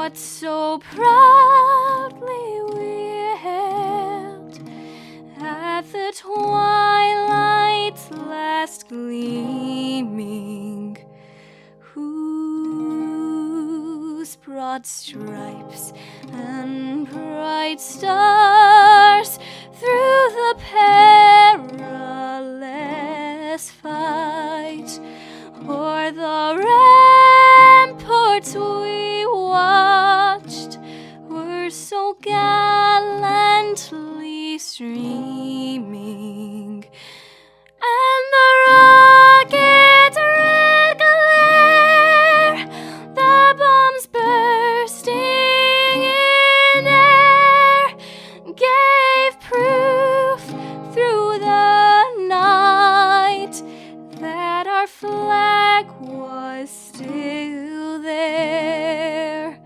what so proudly we hailed at the twilight's last gleaming, whose broad stripes and bright stars through the perilous fight o'er the ramparts we watched were so gallantly streaming, and the rocket's red glare, the bombs bursting in air, gave proof through the night that our flag was still there.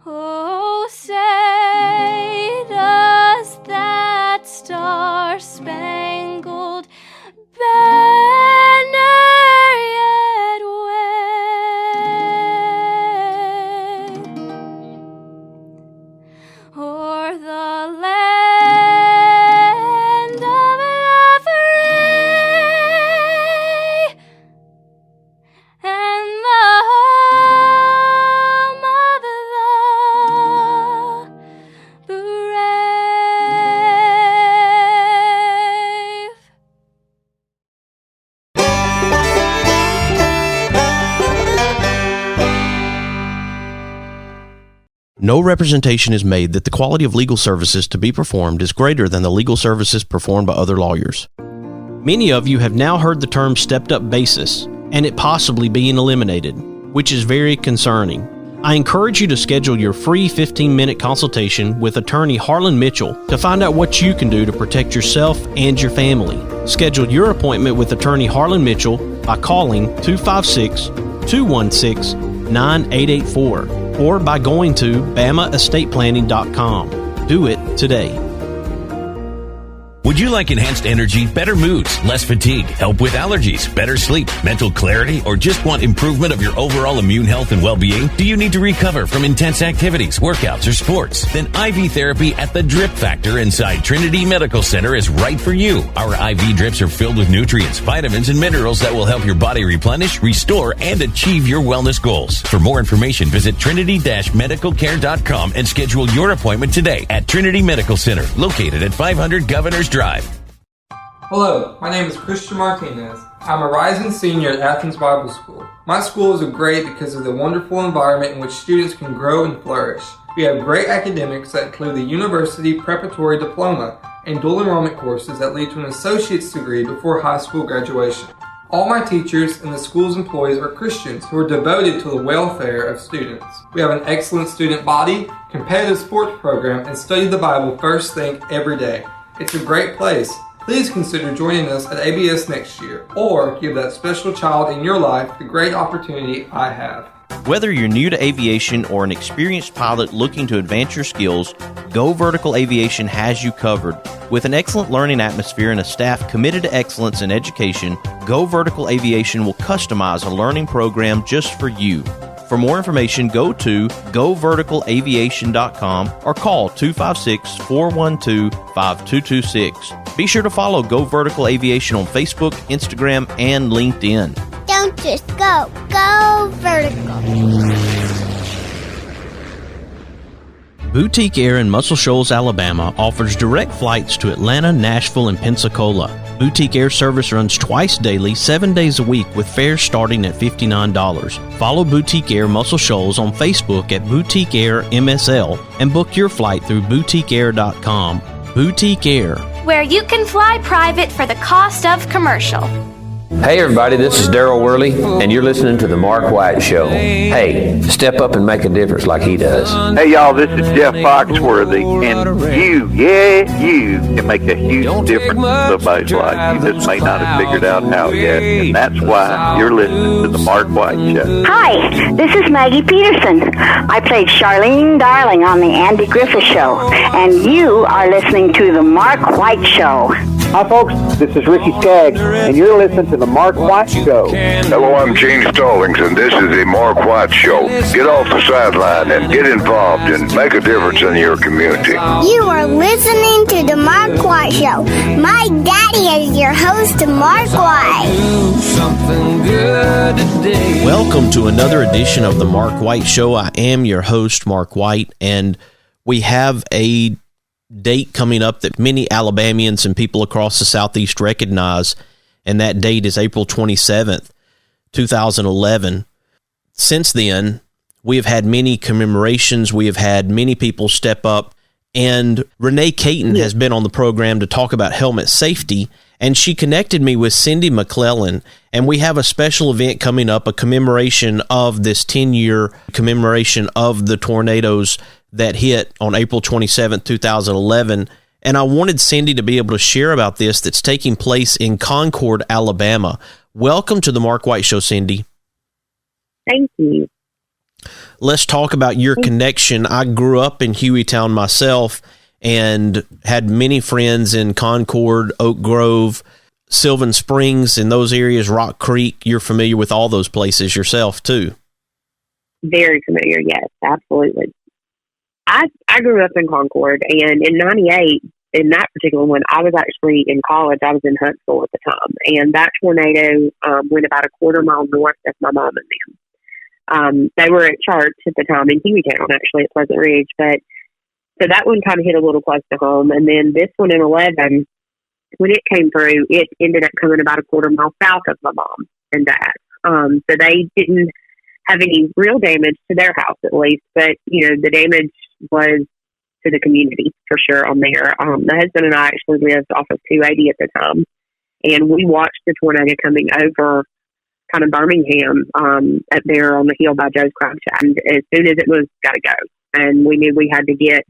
Oh, say does that star-spangled banner yet wave o'er the land of the free and the home of the brave. No representation is made that the quality of legal services to be performed is greater than the legal services performed by other lawyers. Many of you have now heard the term stepped-up basis and it possibly being eliminated, which is very concerning. I encourage you to schedule your free 15-minute consultation with attorney Harlan Mitchell to find out what you can do to protect yourself and your family. Schedule your appointment with attorney Harlan Mitchell by calling 256-216-9884 or by going to bamaestateplanning.com. Do it today. Would you like enhanced energy, better moods, less fatigue, help with allergies, better sleep, mental clarity, or just want improvement of your overall immune health and well-being? Do you need to recover from intense activities, workouts, or sports? Then IV therapy at the Drip Factor inside Trinity Medical Center is right for you. Our IV drips are filled with nutrients, vitamins, and minerals that will help your body replenish, restore, and achieve your wellness goals. For more information, visit trinity-medicalcare.com and schedule your appointment today at Trinity Medical Center, located at 500 Governors Drive. Hello, my name is Christian Martinez. I'm a rising senior at Athens Bible School. My school is great because of the wonderful environment in which students can grow and flourish. We have great academics that include the University Preparatory Diploma and dual enrollment courses that lead to an associate's degree before high school graduation. All my teachers and the school's employees are Christians who are devoted to the welfare of students. We have an excellent student body, competitive sports program, and study the Bible first thing every day. It's a great place. Please consider joining us at ABS next year, or give that special child in your life the great opportunity I have. Whether you're new to aviation or an experienced pilot looking to advance your skills, Go Vertical Aviation has you covered. With an excellent learning atmosphere and a staff committed to excellence in education, Go Vertical Aviation will customize a learning program just for you. For more information, go to goverticalaviation.com or call 256-412-5226. Be sure to follow Go Vertical Aviation on Facebook, Instagram, and LinkedIn. Don't just go. Go vertical. Boutique Air in Muscle Shoals, Alabama offers direct flights to Atlanta, Nashville, and Pensacola. Boutique Air service runs twice daily, 7 days a week, with fares starting at $59. Follow Boutique Air Muscle Shoals on Facebook at Boutique Air MSL and book your flight through boutiqueair.com. Boutique Air, where you can fly private for the cost of commercial. Hey everybody, this is Daryl Worley, and you're listening to The Mark White Show. Hey, step up and make a difference like he does. Hey y'all, this is Jeff Foxworthy, and you can make a huge difference in somebody's life. You just may not have figured out how yet, and that's why you're listening to The Mark White Show. Hi, this is Maggie Peterson. I played Charlene Darling on The Andy Griffith Show, and you are listening to The Mark White Show. Hi, folks. This is Ricky Skaggs, and you're listening to The Mark White Show. Hello, I'm Gene Stallings, and this is The Mark White Show. Get off the sideline and get involved and make a difference in your community. You are listening to The Mark White Show. My daddy is your host, Mark White. Welcome to another edition of The Mark White Show. I am your host, Mark White, and we have a date coming up that many Alabamians and people across the Southeast recognize, and that date is April 27th, 2011. Since then, we have had many commemorations. We have had many people step up, and Renee Cayton has been on the program to talk about helmet safety, and she connected me with Cindy McClellan, and we have a special event coming up, a commemoration of this 10-year commemoration of the tornadoes that hit on April 27th, 2011. And I wanted Cindy to be able to share about this that's taking place in Concord, Alabama. Welcome to the Mark White Show, Cindy. Thank you. Let's talk about your connection. I grew up in Hueytown myself and had many friends in Concord, Oak Grove, Sylvan Springs, in those areas, Rock Creek. You're familiar with all those places yourself, too. Very familiar, yes, absolutely. I grew up in Concord, and in 98, in that particular one, I was actually in college. I was in Huntsville at the time, and that tornado went about a quarter mile north of my mom and them. They were at church at the time in Hueytown, actually, at Pleasant Ridge, but so that one kind of hit a little close to home, and then this one in 11, when it came through, it ended up coming about a quarter mile south of my mom and dad. So they didn't have any real damage to their house, at least, but, you know, the damage was to the community for sure on there. My husband and I actually lived off of 280 at the time, and we watched the tornado coming over kind of Birmingham up there on the hill by Joe's Crab Shack. And as soon as it was, gotta go. And we knew we had to get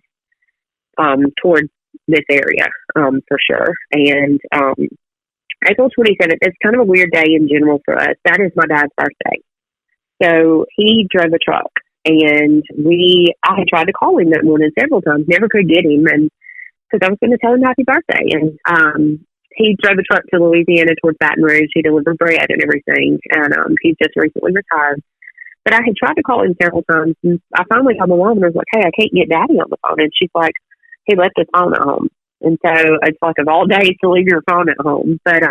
towards this area for sure. And April 27th is kind of a weird day in general for us. That is my dad's birthday. So he drove a truck, and I had tried to call him that morning several times, never could get him, and because I was going to tell him happy birthday. And he drove a truck to Louisiana towards Baton Rouge. He delivered bread and everything, and he's just recently retired. But I had tried to call him several times, and I finally called my mom and I was like, "Hey, I can't get Daddy on the phone." And she's like, "He left his phone at home." And so it's like of all days to leave your phone at home. But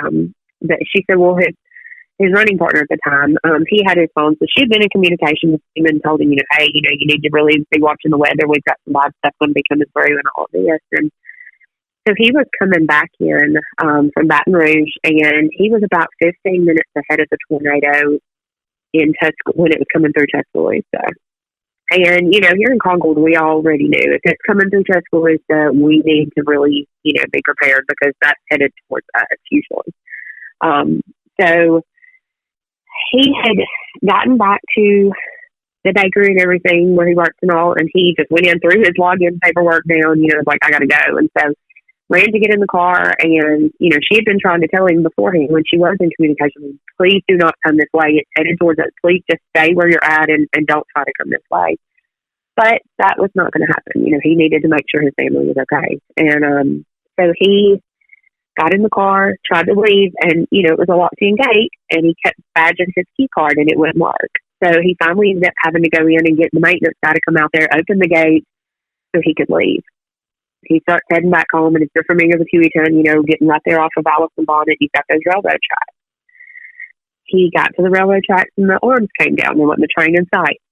she said, well, his running partner at the time, he had his phone, so she'd been in communication with him and told him, you know, hey, you know, you need to really be watching the weather. We've got some bad stuff going to be coming through and all of this. And so he was coming back in from Baton Rouge, and he was about 15 minutes ahead of the tornado in when it was coming through Tuscaloosa. And, you know, here in Concord, we already knew if it's coming through Tuscaloosa, we need to really, you know, be prepared because that's headed towards us usually. So he had gotten back to the bakery and everything where he works and all, and he just went in, threw his login paperwork down, you know, like, I got to go. And so ran to get in the car, and, you know, she had been trying to tell him beforehand when she was in communication, please do not come this way. It's headed towards us. Please just stay where you're at and don't try to come this way. But that was not going to happen. You know, he needed to make sure his family was okay. And so he got in the car, tried to leave, and, you know, it was a locked-in gate, and he kept badging his key card, and it wouldn't work. So he finally ended up having to go in and get the maintenance guy to come out there, open the gate so he could leave. He starts heading back home, and if you're familiar with Hueytown, you know, getting right there off of Allison Bonnet, you've got those railroad tracks. He got to the railroad tracks, and the arms came down. There wasn't a train in sight.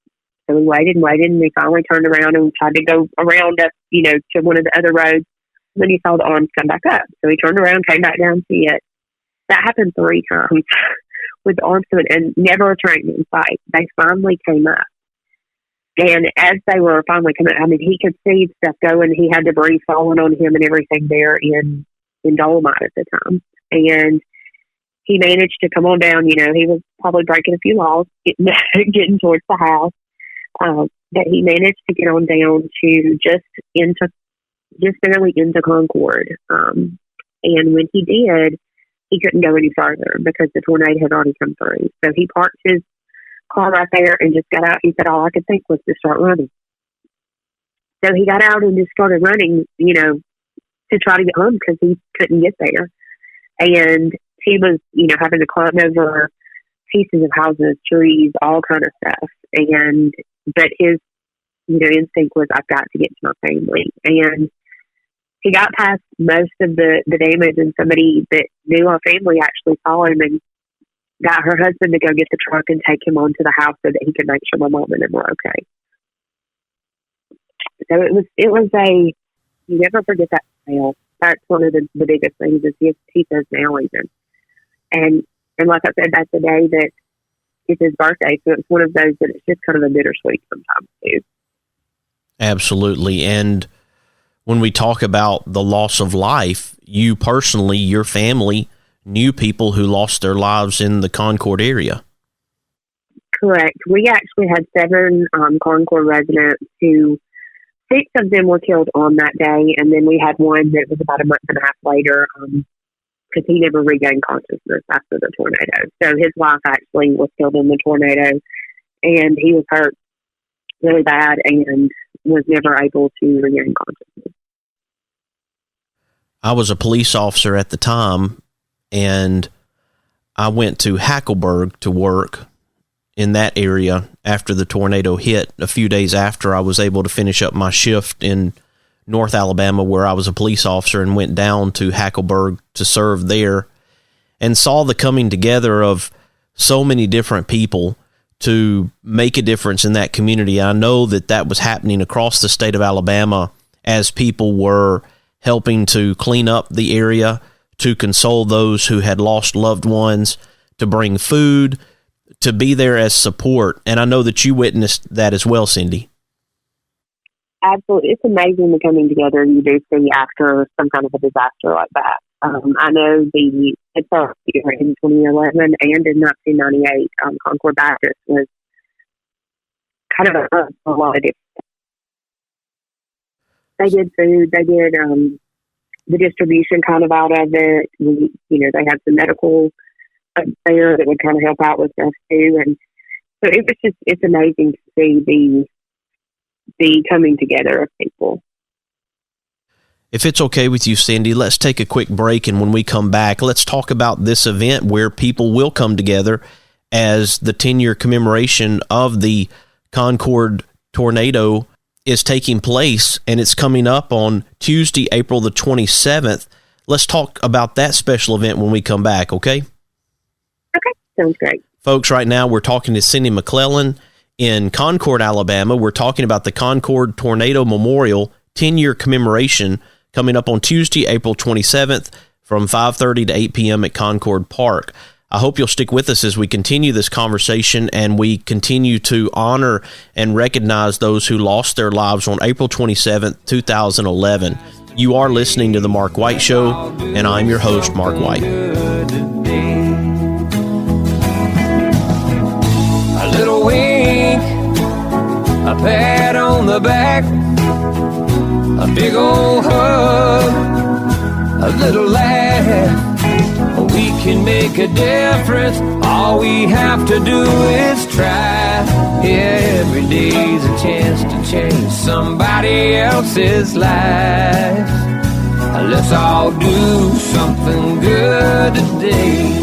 So he waited and waited, and he finally turned around and tried to go around up, you know, to one of the other roads. Then he saw the arms come back up. So he turned around, came back down to see it. That happened 3 times with the arms coming, and never a train in sight. They finally came up. And as they were finally coming, I mean, he could see stuff going. He had debris falling on him and everything there in Dolomite at the time. And he managed to come on down. You know, he was probably breaking a few laws, getting towards the house. But he managed to get on down to just barely into Concord. And when he did, he couldn't go any further because the tornado had already come through. So he parked his car right there and just got out. He said, all I could think was to start running. So he got out and just started running, you know, to try to get home because he couldn't get there. And he was, having to climb over pieces of houses, trees, all kind of stuff. But his, instinct was, I've got to get to my family. And he got past most of the damage, and somebody that knew our family actually saw him and got her husband to go get the truck and take him onto the house so that he could make sure my mom and them were okay. So it was you never forget that smell. That's one of the biggest things is he says now even. And like I said, that's the day that it's his birthday. So it's one of those that it's just kind of a bittersweet sometimes too. Absolutely. And when we talk about the loss of life, you personally, your family, knew people who lost their lives in the Concord area. Correct. We actually had 7 Concord residents who 6 of them were killed on that day, and then we had one that was about a month and a half later because he never regained consciousness after the tornado. So his wife actually was killed in the tornado, and he was hurt really bad and was never able to regain consciousness. I was a police officer at the time, and I went to Hackleburg to work in that area after the tornado hit. A few days after, I was able to finish up my shift in North Alabama where I was a police officer, and went down to Hackleburg to serve there and saw the coming together of so many different people to make a difference in that community. I know that was happening across the state of Alabama as people were helping to clean up the area, to console those who had lost loved ones, to bring food, to be there as support. And I know that you witnessed that as well, Cindy. Absolutely. It's amazing the coming together you do see after some kind of a disaster like that. I know it's here in 2011 and in 1998, Concord Baptist was kind of a lot of different. They did food, they did the distribution kind of out of it. They had some medical up there that would kind of help out with stuff too. And so it's amazing to see the coming together of people. If it's okay with you, Cindy, let's take a quick break, and when we come back, let's talk about this event where people will come together as the 10-year commemoration of the Concord tornado is taking place, and it's coming up on Tuesday, April the 27th. Let's talk about that special event when we come back, okay? Okay, sounds great. Folks, right now we're talking to Cindy McClellan in Concord, Alabama. We're talking about the Concord Tornado Memorial 10-year commemoration coming up on Tuesday, April 27th from 5:30 to 8 p.m. at Concord Park. I hope you'll stick with us as we continue this conversation and we continue to honor and recognize those who lost their lives on April 27th, 2011. You are listening to The Mark White Show, and I'm your host, Mark White. A little wink, a pat on the back, a big old hug, a little laugh. We can make a difference. All we have to do is try. Yeah, every day's a chance to change somebody else's life. Let's all do something good today.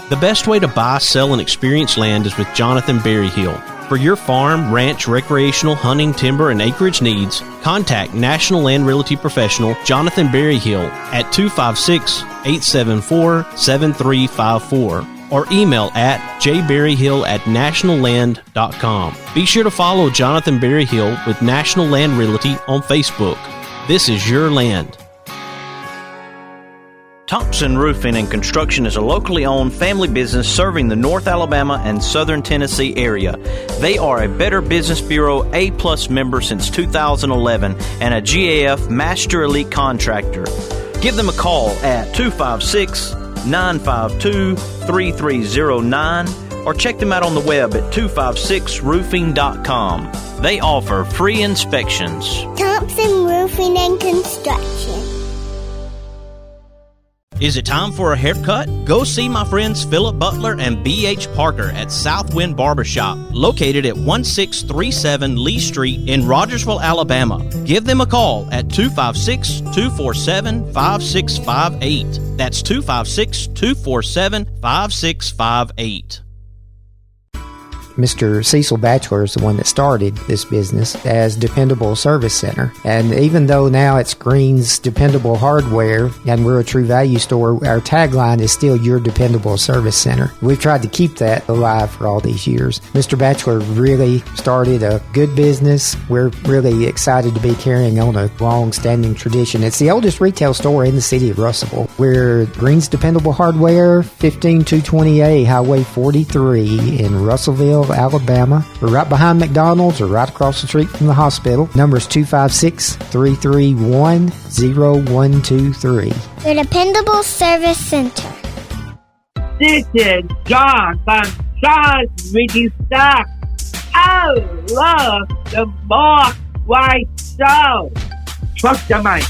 The best way to buy, sell, and experience land is with Jonathan Berryhill. For your farm, ranch, recreational, hunting, timber, and acreage needs, contact National Land Realty Professional Jonathan Berryhill at 256-874-7354 or email at jberryhill@nationalland.com. Be sure to follow Jonathan Berryhill with National Land Realty on Facebook. This is your land. Thompson Roofing and Construction is a locally owned family business serving the North Alabama and Southern Tennessee area. They are a Better Business Bureau A+ member since 2011 and a GAF Master Elite Contractor. Give them a call at 256-952-3309 or check them out on the web at 256roofing.com. They offer free inspections. Thompson Roofing and Construction. Is it time for a haircut? Go see my friends Philip Butler and B.H. Parker at Southwind Barbershop, located at 1637 Lee Street in Rogersville, Alabama. Give them a call at 256-247-5658. That's 256-247-5658. Mr. Cecil Batchelor is the one that started this business as Dependable Service Center. And even though now it's Green's Dependable Hardware and we're a True Value store, our tagline is still Your Dependable Service Center. We've tried to keep that alive for all these years. Mr. Batchelor really started a good business. We're really excited to be carrying on a long-standing tradition. It's the oldest retail store in the city of Russellville. We're Green's Dependable Hardware, 15220A Highway 43 in Russellville, Alabama. We're right behind McDonald's or right across the street from the hospital. Number is 256-331-0123. Your Dependable Service Center. This is John from John's Ricky Stock. I love the Mark White Show. Trust the mic.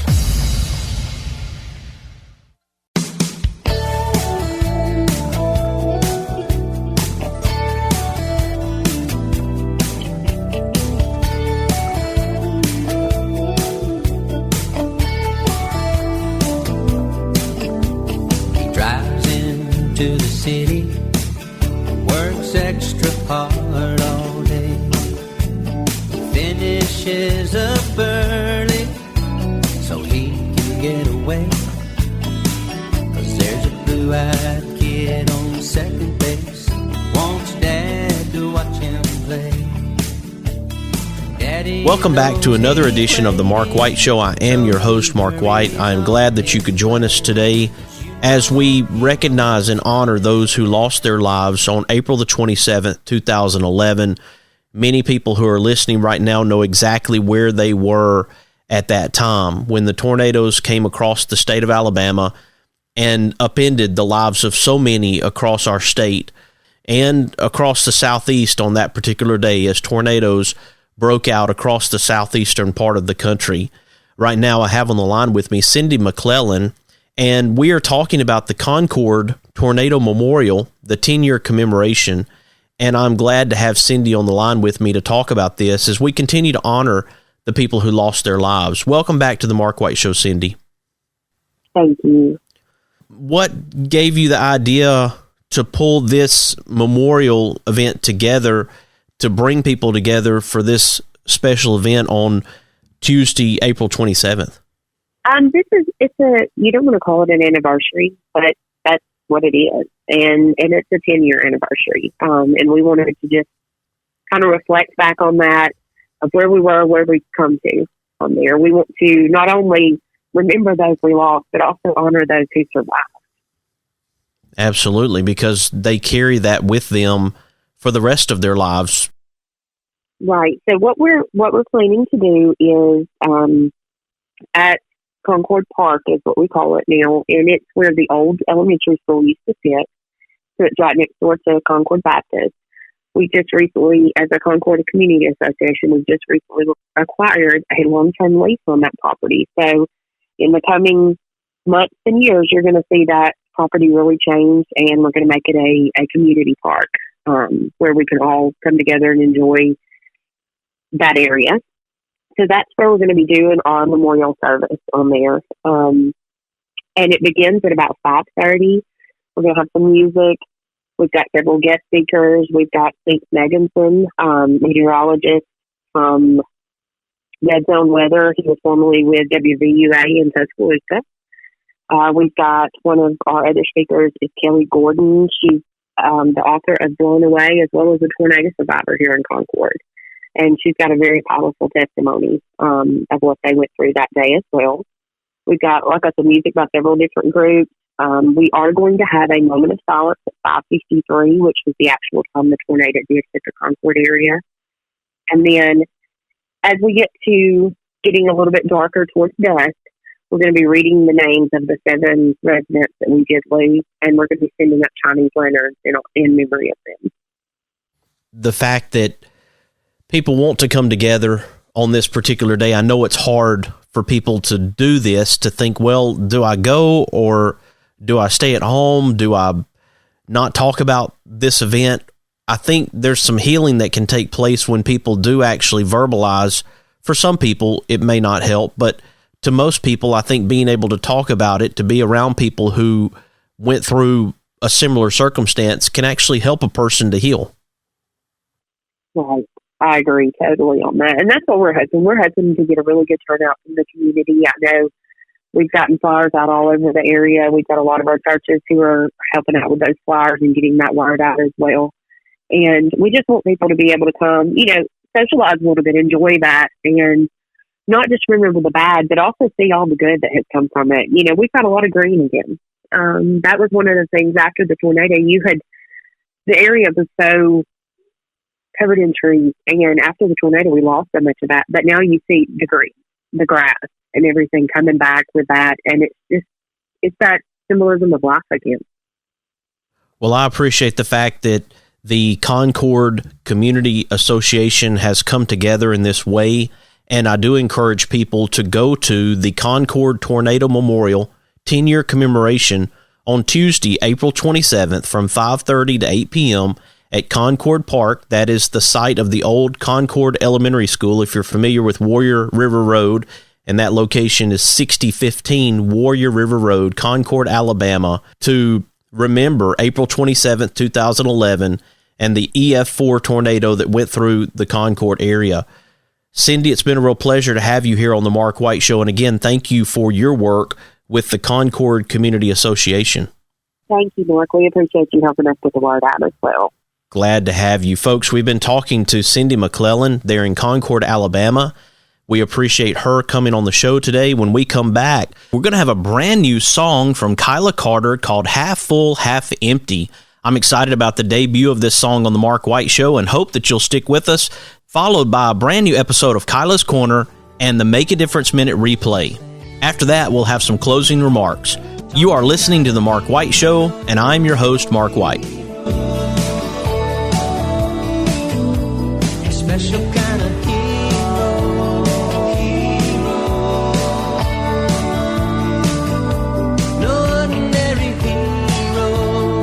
To the city, works extra hard all day, finishes up early so he can get away, 'cause there's a blue-eyed kid on second base, wants dad to watch him play. Daddy, welcome back to another edition of the Mark White Show. I am your host, Mark White. I am glad that you could join us today as we recognize and honor those who lost their lives on April the 27th, 2011. Many people who are listening right now know exactly where they were at that time when the tornadoes came across the state of Alabama and upended the lives of so many across our state and across the southeast on that particular day as tornadoes broke out across the southeastern part of the country. Right now I have on the line with me Cindy McClellan, and we are talking about the Concord Tornado Memorial, the 10-year commemoration, and I'm glad to have Cindy on the line with me to talk about this as we continue to honor the people who lost their lives. Welcome back to the Mark White Show, Cindy. Thank you. What gave you the idea to pull this memorial event together, to bring people together for special event on Tuesday, April 27th? You don't want to call it an anniversary, but that's what it is. And it's a 10-year anniversary. And we wanted to just kind of reflect back on that, of where we were, where we've come to from there. We want to not only remember those we lost, but also honor those who survived. Absolutely, because they carry that with them for the rest of their lives. Right. So what we're planning to do is at Concord Park is what we call it now, and it's where the old elementary school used to sit. So it's right next door to Concord Baptist. We just recently, as a Concord Community Association, we just recently acquired a long-term lease on that property. So in the coming months and years, you're going to see that property really change, and we're going to make it a community park where we can all come together and enjoy that area. So that's where we're going to be doing our memorial service on there. And it begins at about 5:30. We're going to have some music. We've got several guest speakers. We've got St. Meganson, meteorologist from Red Zone Weather. He was formerly with WVUA in Tuscaloosa. We've got one of our other speakers is Kelly Gordon. She's the author of Blown Away, as well as a tornado survivor here in Concord. And she's got a very powerful testimony of what they went through that day as well. We've got, like I said, music by several different groups. We are going to have a moment of silence at 5:53, which was the actual time the tornado did hit the Concord area. And then as we get to getting a little bit darker towards dusk, we're going to be reading the names of the 7 residents that we did lose, and we're going to be sending up Chinese lanterns in memory of them. The fact that people want to come together on this particular day, I know it's hard for people to do this, to think, well, do I go or Do I stay at home? Do I not talk about this event? I think there's some healing that can take place when people do actually verbalize. For some people, it may not help, but to most people, I think being able to talk about it, to be around people who went through a similar circumstance can actually help a person to heal. Right. I agree totally on that. And that's what we're hoping. We're hoping to get a really good turnout from the community. I know we've gotten flyers out all over the area. We've got a lot of our churches who are helping out with those flyers and getting that word out as well. And we just want people to be able to come, socialize a little bit, enjoy that, and not just remember the bad, but also see all the good that has come from it. We've got a lot of green again. That was one of the things after the tornado. The area was so covered in trees, and after the tornado, we lost so much of that. But now you see the green, the grass, and everything coming back with that, and it's that symbolism of life again. Well, I appreciate the fact that the Concord Community Association has come together in this way, and I do encourage people to go to the Concord Tornado Memorial 10-year commemoration on Tuesday, April 27th from 5:30 to 8 p.m. at Concord Park. That is the site of the old Concord Elementary School, if you're familiar with Warrior River Road, and that location is 6015 Warrior River Road, Concord, Alabama, to remember April 27th, 2011, and the EF4 tornado that went through the Concord area. Cindy, it's been a real pleasure to have you here on the Mark White Show. And again, thank you for your work with the Concord Community Association. Thank you, Mark. We appreciate you helping us get the word out as well. Glad to have you. Folks, we've been talking to Cindy McClellan there in Concord, Alabama. We appreciate her coming on the show today. When we come back, we're going to have a brand new song from Kyla Carter called Half Full, Half Empty. I'm excited about the debut of this song on the Mark White Show and hope that you'll stick with us, followed by a brand new episode of Kyla's Corner and the Make a Difference Minute replay. After that, we'll have some closing remarks. You are listening to the Mark White Show, and I'm your host, Mark White. Special kind of hero. No ordinary hero.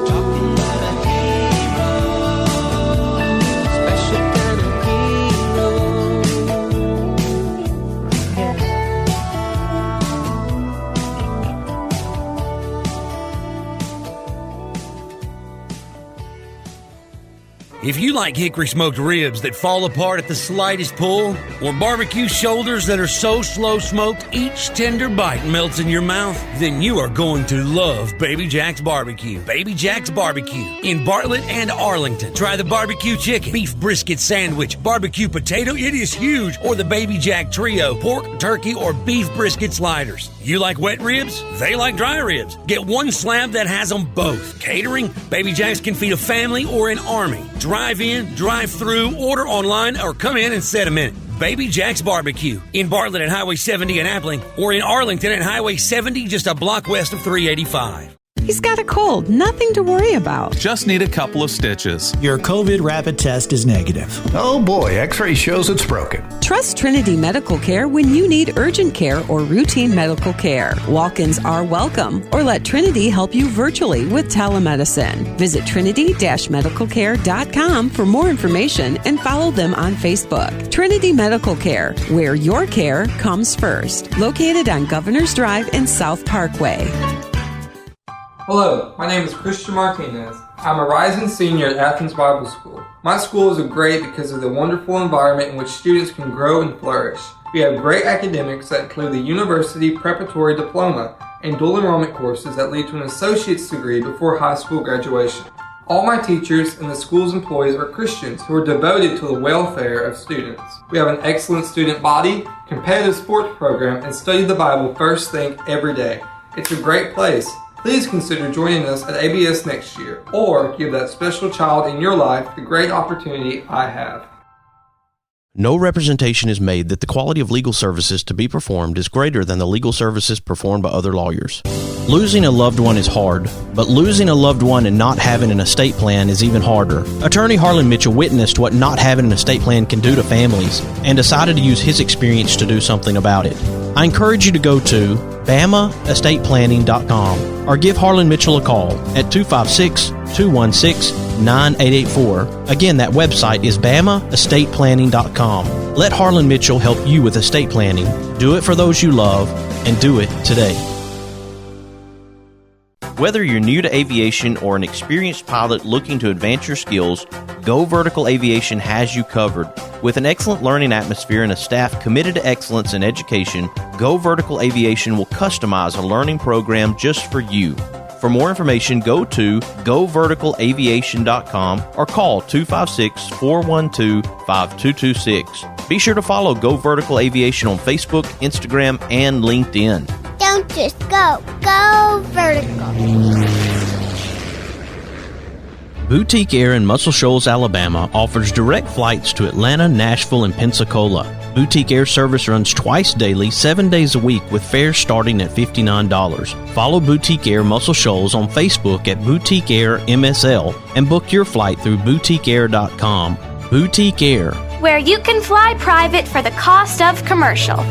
Talking about a hero. Special kind of If you like hickory smoked ribs that fall apart at the slightest pull, or barbecue shoulders that are so slow smoked each tender bite melts in your mouth, then you are going to love Baby Jack's Barbecue. Baby Jack's Barbecue in Bartlett and Arlington. Try the barbecue chicken, beef brisket sandwich, barbecue potato, it is huge, or the Baby Jack Trio, pork, turkey, or beef brisket sliders. You like wet ribs? They like dry ribs. Get one slab that has them both. Catering? Baby Jack's can feed a family or an army. Drive in, drive through, order online, or come in and set a minute. Baby Jack's Barbecue in Bartlett at Highway 70 in Appling, or in Arlington at Highway 70 just a block west of 385. He's got a cold, nothing to worry about. Just need a couple of stitches. Your COVID rapid test is negative. Oh boy, X-ray shows it's broken. Trust Trinity Medical Care when you need urgent care or routine medical care. Walk-ins are welcome, or let Trinity help you virtually with telemedicine. Visit trinity-medicalcare.com for more information and follow them on Facebook. Trinity Medical Care, where your care comes first. Located on Governor's Drive and South Parkway. Hello, my name is Christian Martinez. I'm a rising senior at Athens Bible School. My school is great because of the wonderful environment in which students can grow and flourish. We have great academics that include the University Preparatory Diploma and dual enrollment courses that lead to an associate's degree before high school graduation. All my teachers and the school's employees are Christians who are devoted to the welfare of students. We have an excellent student body, competitive sports program, and study the Bible first thing every day. It's a great place. Please consider joining us at ABS next year, or give that special child in your life the great opportunity I have. No representation is made that the quality of legal services to be performed is greater than the legal services performed by other lawyers. Losing a loved one is hard, but losing a loved one and not having an estate plan is even harder. Attorney Harlan Mitchell witnessed what not having an estate plan can do to families and decided to use his experience to do something about it. I encourage you to go to BamaEstatePlanning.com or give Harlan Mitchell a call at 256-216-9884. Again, that website is BamaEstatePlanning.com. Let Harlan Mitchell help you with estate planning. Do it for those you love, and do it today. Whether you're new to aviation or an experienced pilot looking to advance your skills, Go Vertical Aviation has you covered. With an excellent learning atmosphere and a staff committed to excellence in education, Go Vertical Aviation will customize a learning program just for you. For more information, go to goverticalaviation.com or call 256-412-5226. Be sure to follow Go Vertical Aviation on Facebook, Instagram, and LinkedIn. Don't just go. Go vertical. Boutique Air in Muscle Shoals, Alabama offers direct flights to Atlanta, Nashville, and Pensacola. Boutique Air service runs twice daily, 7 days a week, with fares starting at $59. Follow Boutique Air Muscle Shoals on Facebook at Boutique Air MSL and book your flight through boutiqueair.com. Boutique Air, where you can fly private for the cost of commercial.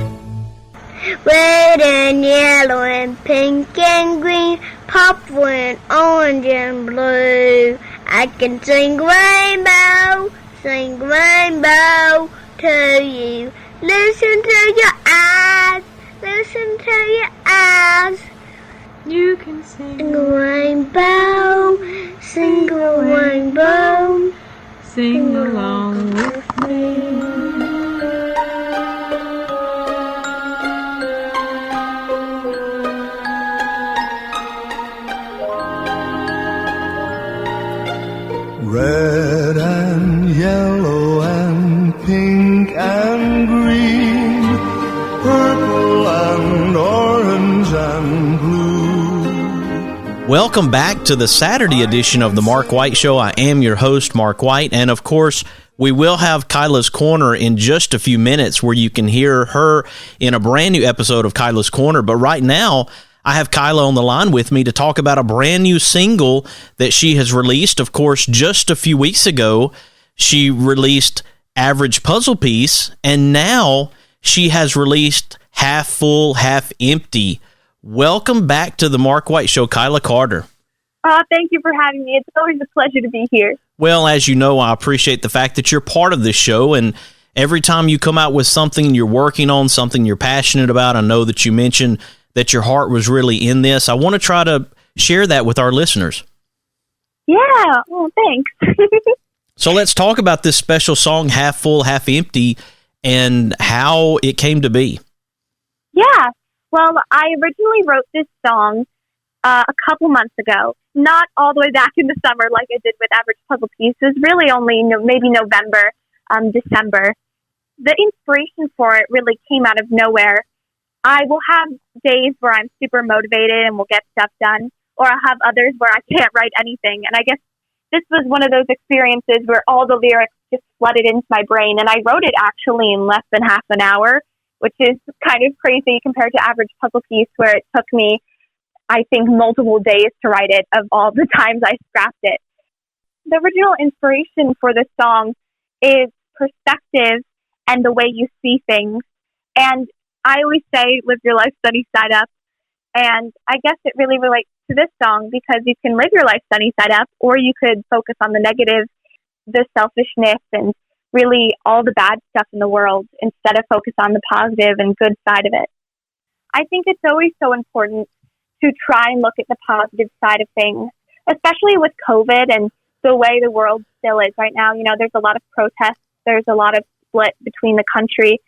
Red and yellow and pink and green, purple and orange and blue. I can sing rainbow to you. Listen to your eyes, listen to your eyes. You can sing a rainbow, sing a rainbow, sing along with me. Red and yellow and pink and green, purple and orange and blue. Welcome back to the Saturday edition of the Mark White Show. I am your host, Mark White, and of course, we will have Kyla's Corner in just a few minutes where you can hear her in a brand new episode of Kyla's Corner. But right now, I have Kyla on the line with me to talk about a brand new single that she has released. Of course, just a few weeks ago, she released Average Puzzle Piece, and now she has released Half Full, Half Empty. Welcome back to the Mark White Show, Kyla Carter. Thank you for having me. It's always a pleasure to be here. Well, as you know, I appreciate the fact that you're part of this show, and every time you come out with something you're working on, something you're passionate about, I know that you mentioned that your heart was really in this. I want to try to share that with our listeners. Yeah, well, thanks. So let's talk about this special song, Half Full, Half Empty, and how it came to be. Yeah, well, I originally wrote this song a couple months ago, not all the way back in the summer like I did with Average Puzzle Piece. It was really only maybe November, December. The inspiration for it really came out of nowhere. I will have days where I'm super motivated and will get stuff done, or I'll have others where I can't write anything. And I guess this was one of those experiences where all the lyrics just flooded into my brain. And I wrote it actually in less than half an hour, which is kind of crazy compared to Average Puzzle Piece, where it took me, I think, multiple days to write it of all the times I scrapped it. The original inspiration for this song is perspective and the way you see things. And I always say, live your life sunny side up. And I guess it really relates to this song because you can live your life sunny side up, or you could focus on the negative, the selfishness, and really all the bad stuff in the world instead of focus on the positive and good side of it. I think it's always so important to try and look at the positive side of things, especially with COVID and the way the world still is right now. You know, there's a lot of protests. There's a lot of split between the country.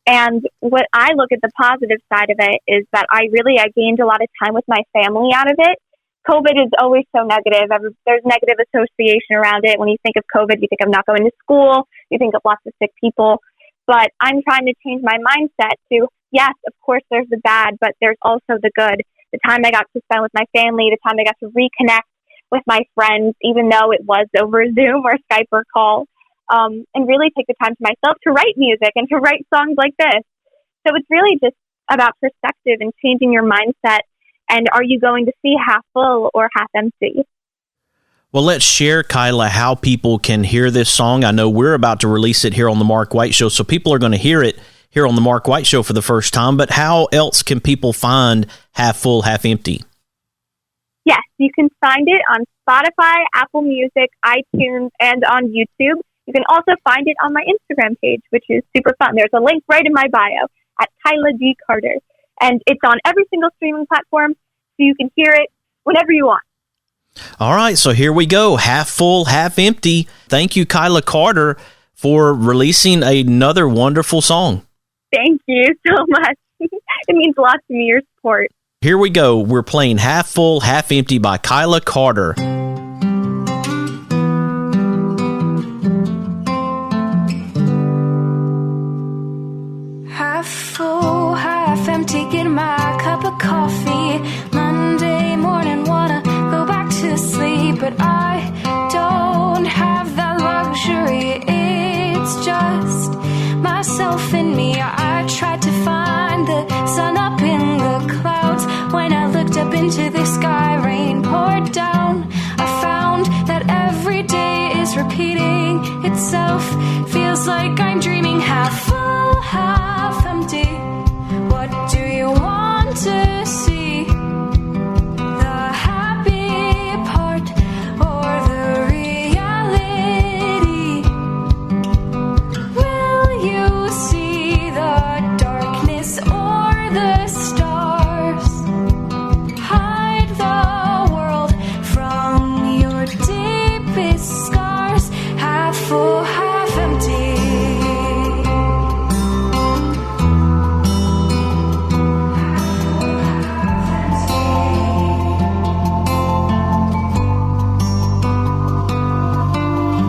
And what I look at the positive side of it is that I gained a lot of time with my family out of it. COVID is always so negative. There's negative association around it. When you think of COVID, you think of not going to school. You think of lots of sick people. But I'm trying to change my mindset to, yes, of course, there's the bad, but there's also the good. The time I got to spend with my family, the time I got to reconnect with my friends, even though it was over Zoom or Skype or call. And really take the time to myself to write music and to write songs like this. So it's really just about perspective and changing your mindset. And are you going to see half full or half empty? Well, let's share, Kyla, how people can hear this song. I know we're about to release it here on the Mark White Show, so people are going to hear it here on the Mark White Show for the first time, but how else can people find Half Full, Half Empty? Yes, you can find it on Spotify, Apple Music, iTunes, and on YouTube. You can also find it on my Instagram page, which is super fun. There's a link right in my bio at Kyla D. Carter. And it's on every single streaming platform, so you can hear it whenever you want. All right, so here we go. Half Full, Half Empty. Thank you, Kyla Carter, for releasing another wonderful song. Thank you so much. It means a lot to me, your support. Here we go. We're playing Half Full, Half Empty by Kyla Carter. Half full, half empty, get my cup of coffee. Monday morning, wanna go back to sleep, but I don't have that luxury. It's just myself and me. I tried to find the sun up in the clouds. When I looked up into the sky, rain poured down. I found that every day is repeating itself. Feels like I'm dreaming. Half full, half empty. What do you want to see? The happy part or the reality? Will you see the darkness or the stars? Hide the world from your deepest scars. Half full, half empty.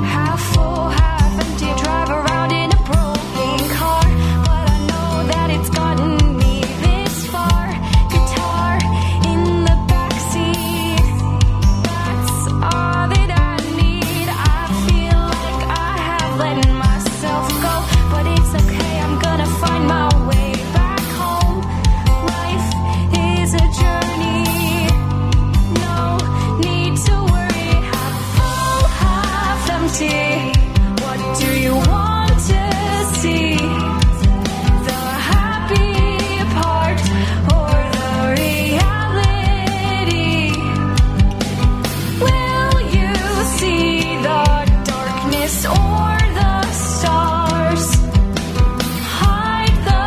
Half full, half empty. Drive around in a broken car, but I know that it's gotten me this far. Guitar in the backseat, that's all that I need. I feel like I have let myself go, but it's okay, I'm gonna find my way back home. Life is a journey, no need to worry. Half full, half empty. What do you want to see? The happy part or the reality? Will you see the darkness or the stars? Hide the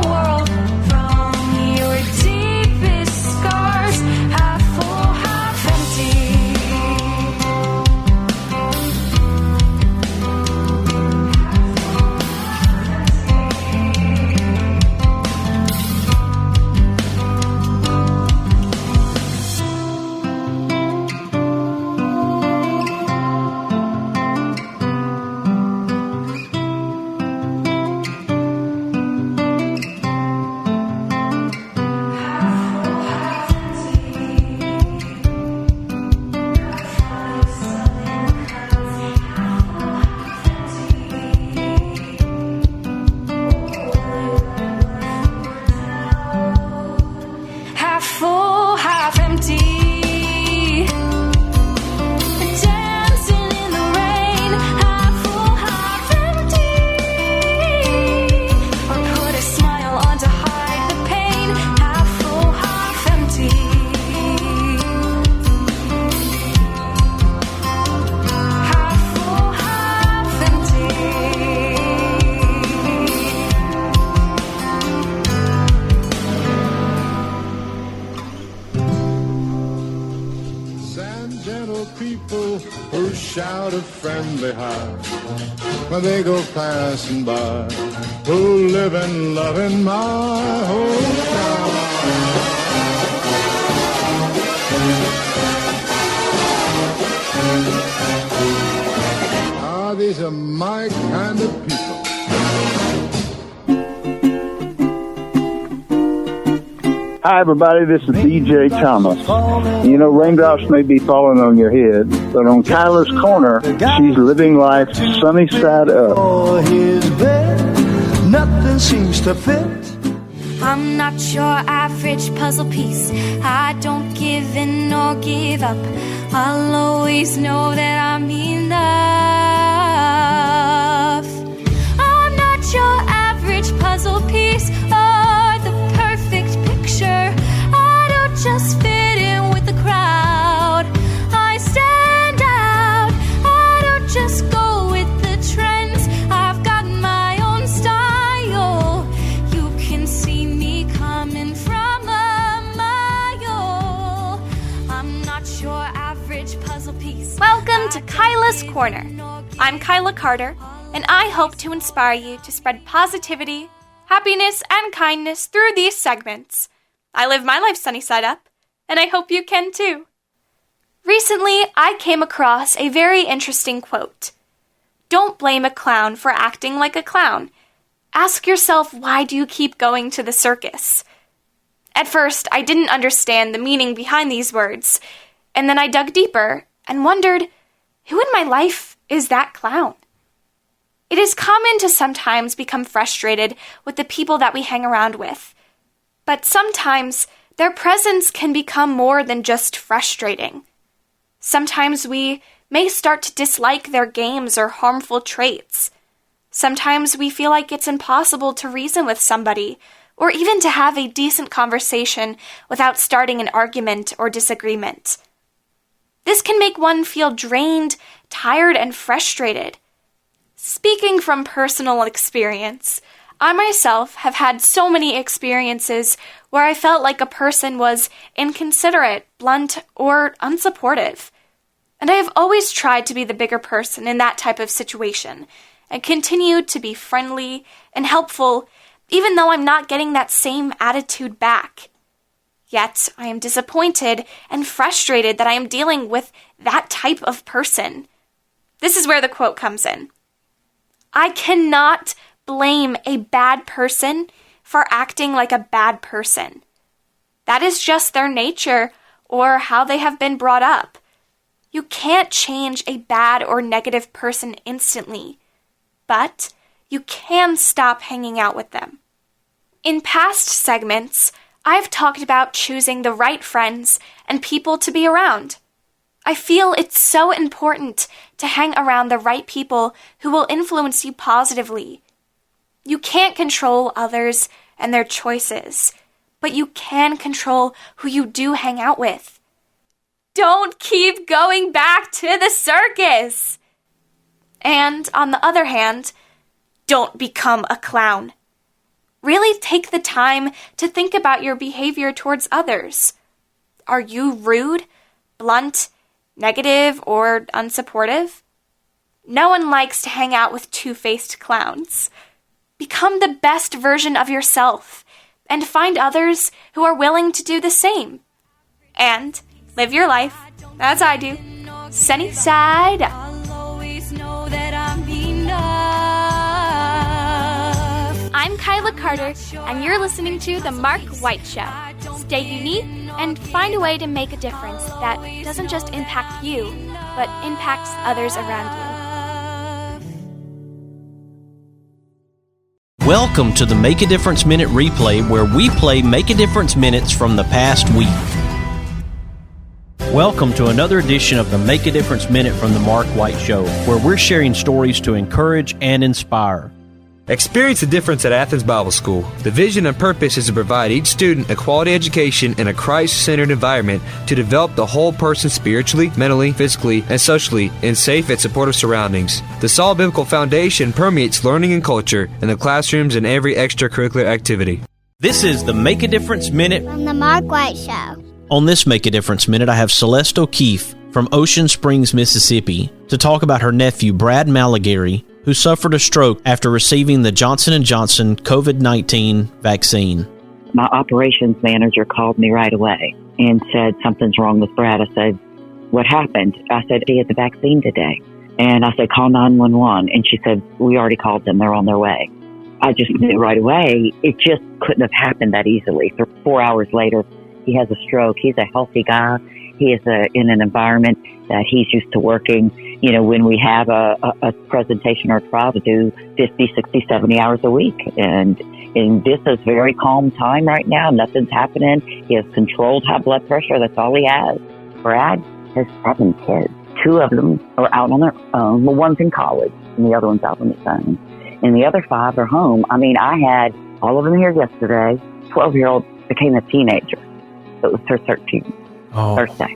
world from your deepest scars. Half full, half empty. Half full, half empty. Dancing in the rain. Half full, half empty. Or put a smile on to hide the pain. Half full, half empty. Half full, half empty. And gentle people who shout a friendly hi when they go passing by, who live and love in my hometown. Ah, these are my kind of people. Hi, everybody. This is DJ Thomas. You know, raindrops may be falling on your head, but on Kyla's Corner, she's living life sunny side up. His bed, nothing seems to fit. I'm not your average puzzle piece. I don't give in or give up. I'll always know that I'm enough. I'm not your average puzzle piece. Kyla's Corner. I'm Kyla Carter, and I hope to inspire you to spread positivity, happiness, and kindness through these segments. I live my life sunny side up, and I hope you can too. Recently, I came across a very interesting quote. Don't blame a clown for acting like a clown. Ask yourself, why do you keep going to the circus? At first, I didn't understand the meaning behind these words, and then I dug deeper and wondered, who in my life is that clown? It is common to sometimes become frustrated with the people that we hang around with, but sometimes their presence can become more than just frustrating. Sometimes we may start to dislike their games or harmful traits. Sometimes we feel like it's impossible to reason with somebody, or even to have a decent conversation without starting an argument or disagreement. This can make one feel drained, tired, and frustrated. Speaking from personal experience, I myself have had so many experiences where I felt like a person was inconsiderate, blunt, or unsupportive. And I have always tried to be the bigger person in that type of situation, and continued to be friendly and helpful, even though I'm not getting that same attitude back. Yet, I am disappointed and frustrated that I am dealing with that type of person. This is where the quote comes in. I cannot blame a bad person for acting like a bad person. That is just their nature or how they have been brought up. You can't change a bad or negative person instantly, but you can stop hanging out with them. In past segments, I've talked about choosing the right friends and people to be around. I feel it's so important to hang around the right people who will influence you positively. You can't control others and their choices, but you can control who you do hang out with. Don't keep going back to the circus! And on the other hand, don't become a clown. Really take the time to think about your behavior towards others. Are you rude, blunt, negative, or unsupportive? No one likes to hang out with two-faced clowns. Become the best version of yourself and find others who are willing to do the same. And live your life, as I do, sunny side up. I'm Kyla Carter, and you're listening to The Mark White Show. Stay unique and find a way to make a difference that doesn't just impact you, but impacts others around you. Welcome to the Make a Difference Minute replay, where we play Make a Difference minutes from the past week. Welcome to another edition of the Make a Difference Minute from the Mark White Show, where we're sharing stories to encourage and inspire. Experience the difference at Athens Bible School. The vision and purpose is to provide each student a quality education in a Christ-centered environment to develop the whole person spiritually, mentally, physically, and socially in safe and supportive surroundings. The solid biblical foundation permeates learning and culture in the classrooms and every extracurricular activity. This is the Make a Difference Minute from the Mark White Show. On this Make a Difference Minute, I have Celeste O'Keefe from Ocean Springs, Mississippi, to talk about her nephew, Brad Malagary, who suffered a stroke after receiving the Johnson & Johnson COVID-19 vaccine. My operations manager called me right away and said, something's wrong with Brad. I said, what happened? I said, he had the vaccine today. And I said, call 911. And she said, we already called them. They're on their way. I just knew right away. It just couldn't have happened that easily. 4 hours later, he has a stroke. He's a healthy guy. He is in an environment that he's used to working. You know, when we have a presentation or a trial to do 50, 60, 70 hours a week. And this is very calm time right now. Nothing's happening. He has controlled high blood pressure. That's all he has. Brad has 7 kids. 2 of them are out on their own. Well, one's in college and the other one's out on its own. And the other 5 are home. I mean, I had all of them here yesterday. 12-year-old became a teenager. So it was her 13th birthday.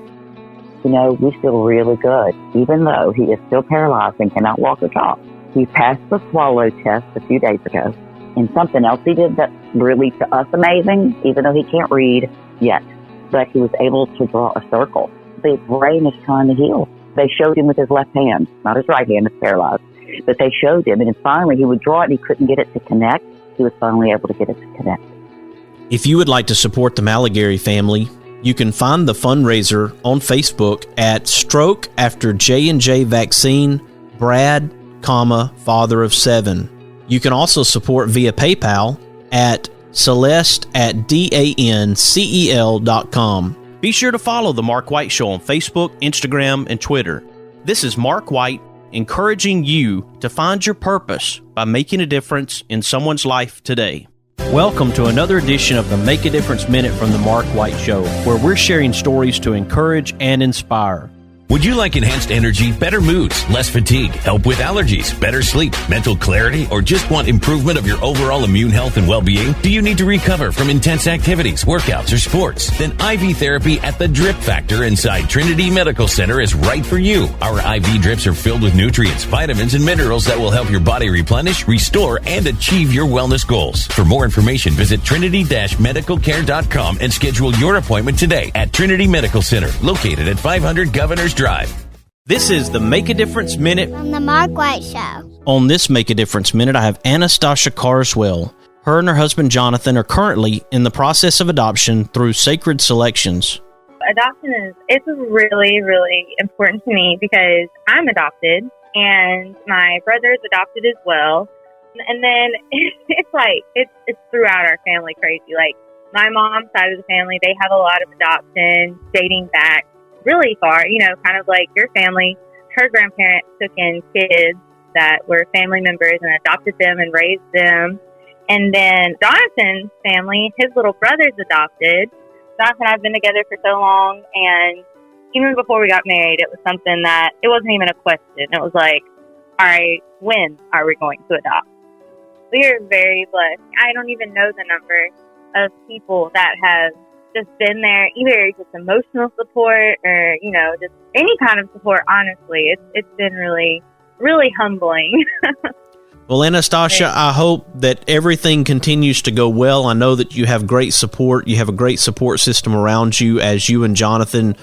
You know, we feel really good, even though he is still paralyzed and cannot walk or talk. He passed the swallow test a few days ago. And something else he did that's really, to us, amazing, even though he can't read yet. But he was able to draw a circle. The brain is trying to heal. They showed him with his left hand, not his right hand, it's paralyzed. But they showed him, and then finally he would draw it and he couldn't get it to connect. He was finally able to get it to connect. If you would like to support the Malagary family, you can find the fundraiser on Facebook at Stroke After J&J Vaccine, Brad, father of 7. You can also support via PayPal at celeste@dancel.com. Be sure to follow The Mark White Show on Facebook, Instagram, and Twitter. This is Mark White encouraging you to find your purpose by making a difference in someone's life today. Welcome to another edition of the Make a Difference Minute from The Mark White Show, where we're sharing stories to encourage and inspire. Would you like enhanced energy, better moods, less fatigue, help with allergies, better sleep, mental clarity, or just want improvement of your overall immune health and well-being? Do you need to recover from intense activities, workouts, or sports? Then IV therapy at the Drip Factor inside Trinity Medical Center is right for you. Our IV drips are filled with nutrients, vitamins, and minerals that will help your body replenish, restore, and achieve your wellness goals. For more information, visit trinity-medicalcare.com and schedule your appointment today at Trinity Medical Center, located at 500 Governors Drive. This is the Make a Difference Minute On the Mark White Show. On this Make a Difference Minute, I have Anastasia Carswell. Her and her husband Jonathan are currently in the process of adoption through Sacred Selections. Adoption it's really, really important to me because I'm adopted and my brother's adopted as well. And then it's throughout our family crazy. Like my mom's side of the family, they have a lot of adoption dating back really far, kind of like your family. Her grandparents took in kids that were family members and adopted them and raised them. And then Jonathan's family, his little brother's adopted. Jonathan and I have been together for so long, and even before we got married, it was something that it wasn't even a question. It was like, all right, when are we going to adopt? We are very blessed. I don't even know the number of people that have just been there, either just emotional support or, just any kind of support, honestly. It's been really, really humbling. Well, Anastasia, I hope that everything continues to go well. I know that you have great support. You have a great support system around you as you and Jonathan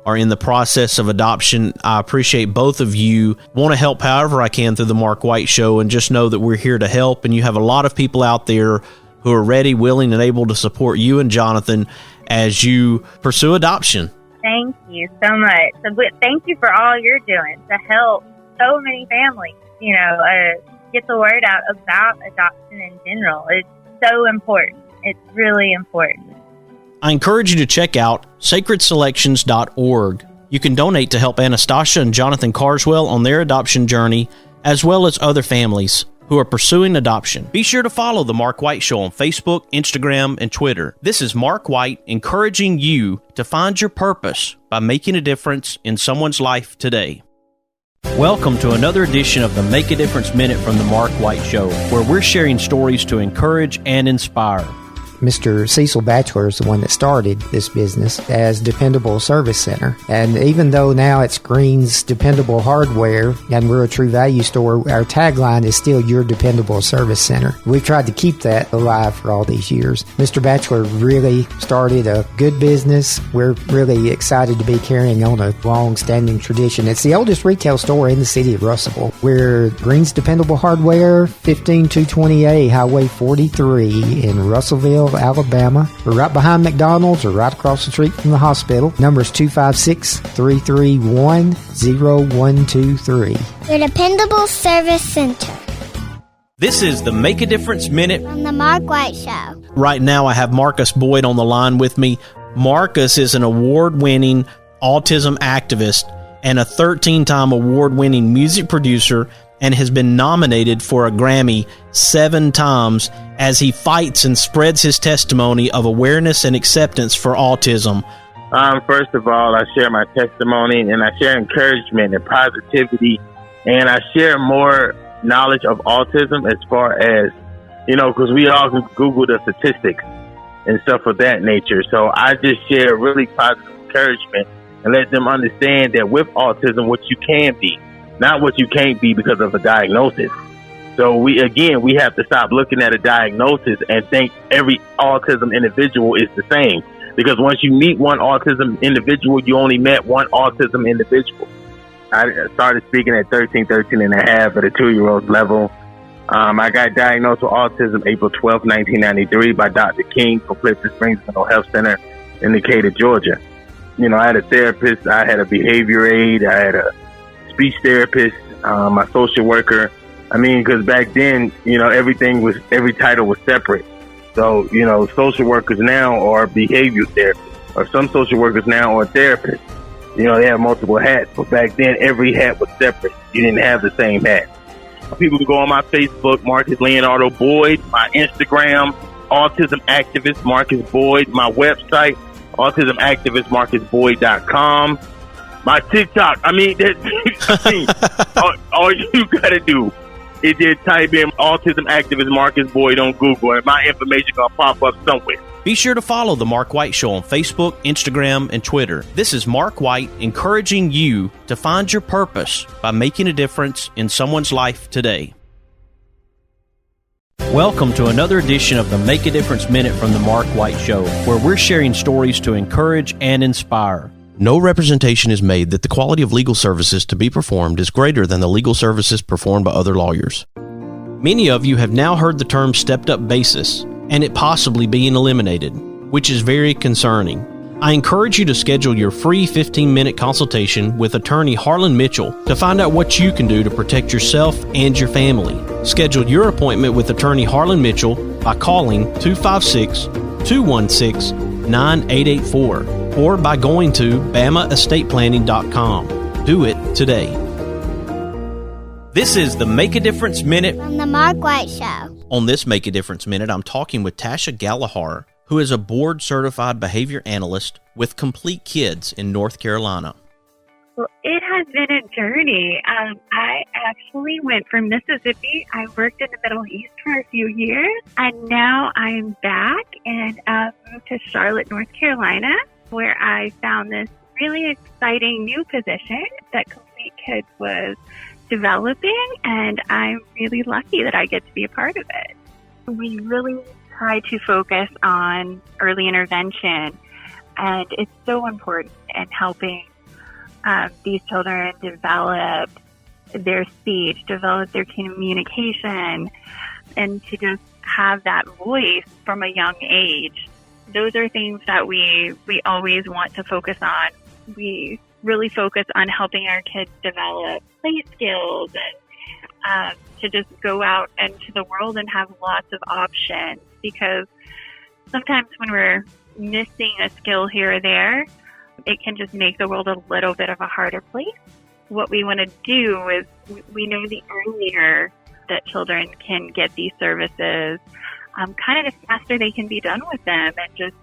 are in the process of adoption. I appreciate both of you. Want to help however I can through the Mark White Show, and just know that we're here to help. And you have a lot of people out there who are ready, willing, and able to support you and Jonathan as you pursue adoption. Thank you so much. Thank you for all you're doing to help so many families, get the word out about adoption in general. It's so important. It's really important. I encourage you to check out sacredselections.org. You can donate to help Anastasia and Jonathan Carswell on their adoption journey, as well as other families who are pursuing adoption. Be sure to follow The Mark White Show on Facebook, Instagram, and Twitter. This is Mark White encouraging you to find your purpose by making a difference in someone's life today. Welcome to another edition of the Make a Difference Minute from The Mark White Show, where we're sharing stories to encourage and inspire. Mr. Cecil Batchelor is the one that started this business as Dependable Service Center. And even though now it's Green's Dependable Hardware and we're a true value store, our tagline is still Your Dependable Service Center. We've tried to keep that alive for all these years. Mr. Batchelor really started a good business. We're really excited to be carrying on a long-standing tradition. It's the oldest retail store in the city of Russellville. We're Green's Dependable Hardware, 15220A Highway 43 in Russellville, Alabama. We're right behind McDonald's or right across the street from the hospital. Number is 256-331-0123. Your Dependable Service Center. This is the Make a Difference Minute On the Mark White Show. Right now I have Marcus Boyd on the line with me. Marcus is an award-winning autism activist and a 13-time award-winning music producer, and has been nominated for a Grammy 7 times as he fights and spreads his testimony of awareness and acceptance for autism. First of all, I share my testimony, and I share encouragement and positivity, and I share more knowledge of autism as far as, because we all can Google the statistics and stuff of that nature. So I just share really positive encouragement and let them understand that with autism, what you can be, not what you can't be because of a diagnosis. So we have to stop looking at a diagnosis and think every autism individual is the same. Because once you meet one autism individual, you only met one autism individual. I started speaking at 13 and a half at a 2-year-old level. I got diagnosed with autism April 12, 1993 by Dr. King from Clifton Springs Mental Health Center in Decatur, Georgia. You know, I had a therapist, I had a behavior aide, I had a speech therapist, my social worker. I mean, because back then, you know, every title was separate. So, you know, social workers now are behavior therapists, or some social workers now are therapists. You know, they have multiple hats, but back then every hat was separate. You didn't have the same hat. People can go on my Facebook, Marcus Leonardo Boyd, my Instagram, Autism Activist Marcus Boyd, my website, autismactivistmarcusboyd.com, my TikTok. I mean, all you gotta do is just type in Autism Activist Marcus Boyd on Google, and my information gonna pop up somewhere. Be sure to follow The Mark White Show on Facebook, Instagram, and Twitter. This is Mark White encouraging you to find your purpose by making a difference in someone's life today. Welcome to another edition of the Make a Difference Minute from The Mark White Show, where we're sharing stories to encourage and inspire. No representation is made that the quality of legal services to be performed is greater than the legal services performed by other lawyers. Many of you have now heard the term stepped-up basis, and it possibly being eliminated, which is very concerning. I encourage you to schedule your free 15-minute consultation with attorney Harlan Mitchell to find out what you can do to protect yourself and your family. Schedule your appointment with attorney Harlan Mitchell by calling 256-216-9884 or by going to BamaEstatePlanning.com. Do it today. This is the Make a Difference Minute from the Mark White Show. On this Make a Difference Minute, I'm talking with Tasha Gallagher, who is a board-certified behavior analyst with Complete Kids in North Carolina. Well, it has been a journey. I actually went from Mississippi. I worked in the Middle East for a few years, and now I'm back and moved to Charlotte, North Carolina, where I found this really exciting new position that Complete Kids was developing, and I'm really lucky that I get to be a part of it. We really try to focus on early intervention, and it's so important in helping these children develop their speech, develop their communication, and to just have that voice from a young age. Those are things that we always want to focus on. We really focus on helping our kids develop play skills and to just go out into the world and have lots of options, because sometimes when we're missing a skill here or there, it can just make the world a little bit of a harder place. What we want to do is we know the earlier that children can get these services, kind of the faster they can be done with them and just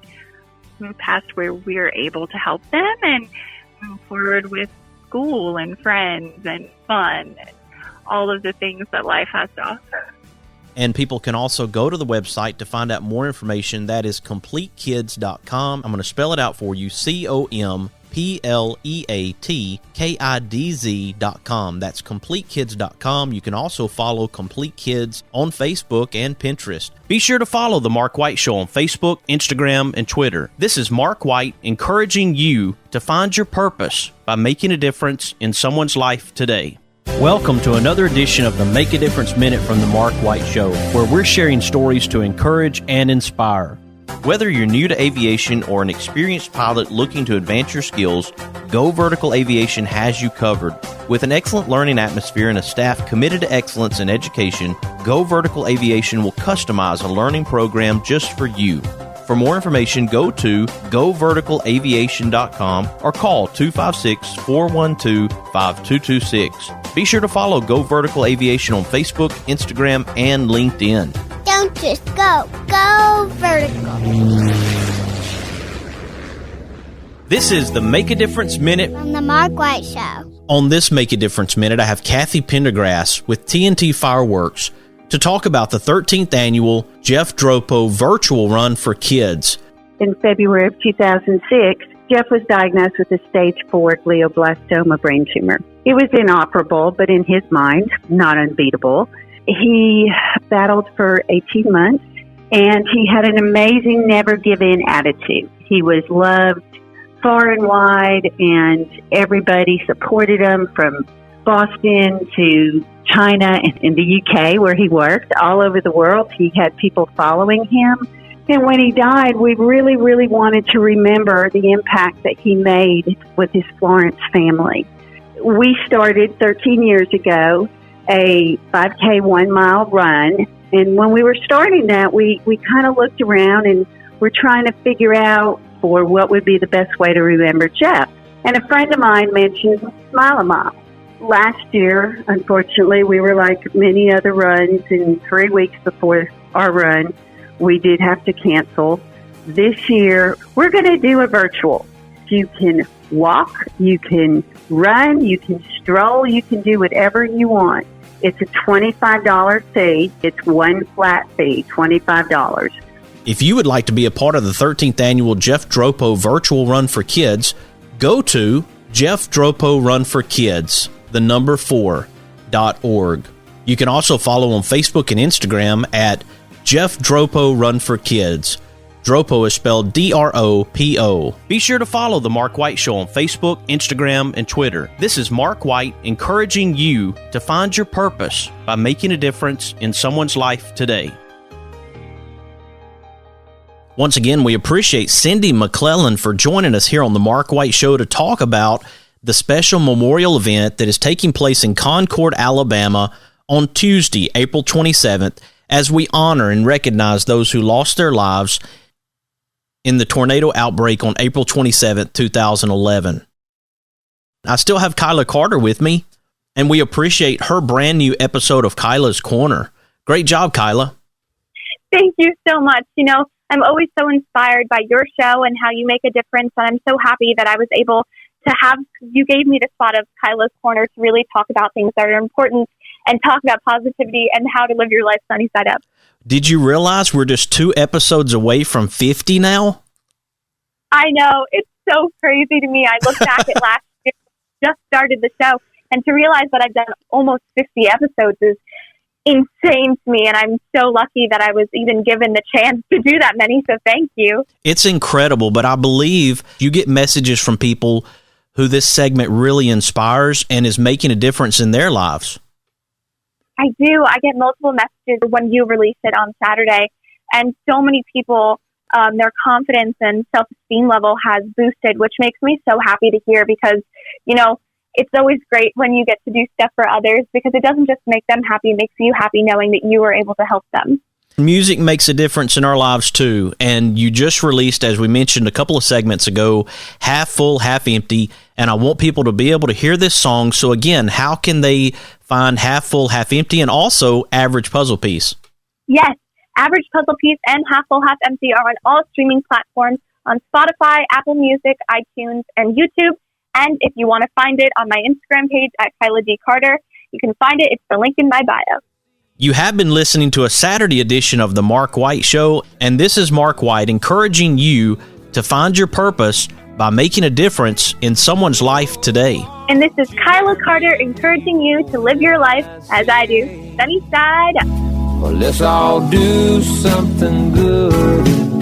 move past where we're able to help them and move forward with school and friends and fun and all of the things that life has to offer. And people can also go to the website to find out more information. That is CompleteKids.com. I'm going to spell it out for you, CompleteKids.com. That's CompleteKids.com. You can also follow Complete Kids on Facebook and Pinterest. Be sure to follow The Mark White Show on Facebook, Instagram, and Twitter. This is Mark White encouraging you to find your purpose by making a difference in someone's life today. Welcome to another edition of the Make a Difference Minute from the Mark White Show, where we're sharing stories to encourage and inspire. Whether you're new to aviation or an experienced pilot looking to advance your skills, Go Vertical Aviation has you covered. With an excellent learning atmosphere and a staff committed to excellence in education, Go Vertical Aviation will customize a learning program just for you. For more information, go to goverticalaviation.com or call 256-412-5226. Be sure to follow Go Vertical Aviation on Facebook, Instagram, and LinkedIn. Don't just go vertical. This is the Make a Difference Minute from the Mark White Show. On this Make a Difference Minute, I have Kathy Pendergrass with TNT Fireworks to talk about the 13th annual Jeff Dropo Virtual Run for Kids. In February of 2006, Jeff was diagnosed with a stage 4 glioblastoma brain tumor. It was inoperable, but in his mind, not unbeatable. He battled for 18 months, and he had an amazing never-give-in attitude. He was loved far and wide, and everybody supported him from Boston to China and in the UK where he worked, all over the world. He had people following him. And when he died, we really, really wanted to remember the impact that he made with his Florence family. We started 13 years ago a 5K 1 mile run. And when we were starting that, we kind of looked around and we're trying to figure out for what would be the best way to remember Jeff. And a friend of mine mentioned Smile-A-Mile. Last year, unfortunately, we were like many other runs, and 3 weeks before our run, we did have to cancel. This year, we're going to do a virtual. You can walk, you can run, you can stroll, you can do whatever you want. It's a $25 fee. It's one flat fee, $25. If you would like to be a part of the 13th annual Jeff Dropo Virtual Run for Kids, go to Jeff Dropo Run for Kids, 4.org. You can also follow on Facebook and Instagram at Jeff Dropo Run for Kids. Dropo is spelled D-R-O-P-O. Be sure to follow The Mark White Show on Facebook, Instagram, and Twitter. This is Mark White encouraging you to find your purpose by making a difference in someone's life today. Once again, we appreciate Cindy McClellan for joining us here on The Mark White Show to talk about the special memorial event that is taking place in Concord, Alabama on Tuesday, April 27th, as we honor and recognize those who lost their lives in the tornado outbreak on April 27th, 2011. I still have Kyla Carter with me, and we appreciate her brand new episode of Kyla's Corner. Great job, Kyla. Thank you so much. You know, I'm always so inspired by your show and how you make a difference, and I'm so happy that I was able to have, you gave me the spot of Kyla's Corner to really talk about things that are important and talk about positivity and how to live your life sunny side up. Did you realize we're just 2 episodes away from 50 now? I know. It's so crazy to me. I look back at last year, just started the show, and to realize that I've done almost 50 episodes is insane to me, and I'm so lucky that I was even given the chance to do that many, so thank you. It's incredible, but I believe you get messages from people who this segment really inspires and is making a difference in their lives. I do. I get multiple messages when you release it on Saturday, and so many people, their confidence and self-esteem level has boosted, which makes me so happy to hear because, you know, it's always great when you get to do stuff for others because it doesn't just make them happy, it makes you happy knowing that you were able to help them. Music makes a difference in our lives too, and you just released, as we mentioned a couple of segments ago, Half Full, Half Empty, and I want people to be able to hear this song. So again, how can they find Half Full, Half Empty and also Average Puzzle Piece? Yes, Average Puzzle Piece and Half Full, Half Empty are on all streaming platforms on Spotify, Apple Music, iTunes, and YouTube. And if you want to find it on my Instagram page at Kyla D. Carter, you can find it. It's the link in my bio. You have been listening to a Saturday edition of The Mark White Show, and this is Mark White encouraging you to find your purpose by making a difference in someone's life today. And this is Kyla Carter encouraging you to live your life as I do, sunny side up. Well, let's all do something good.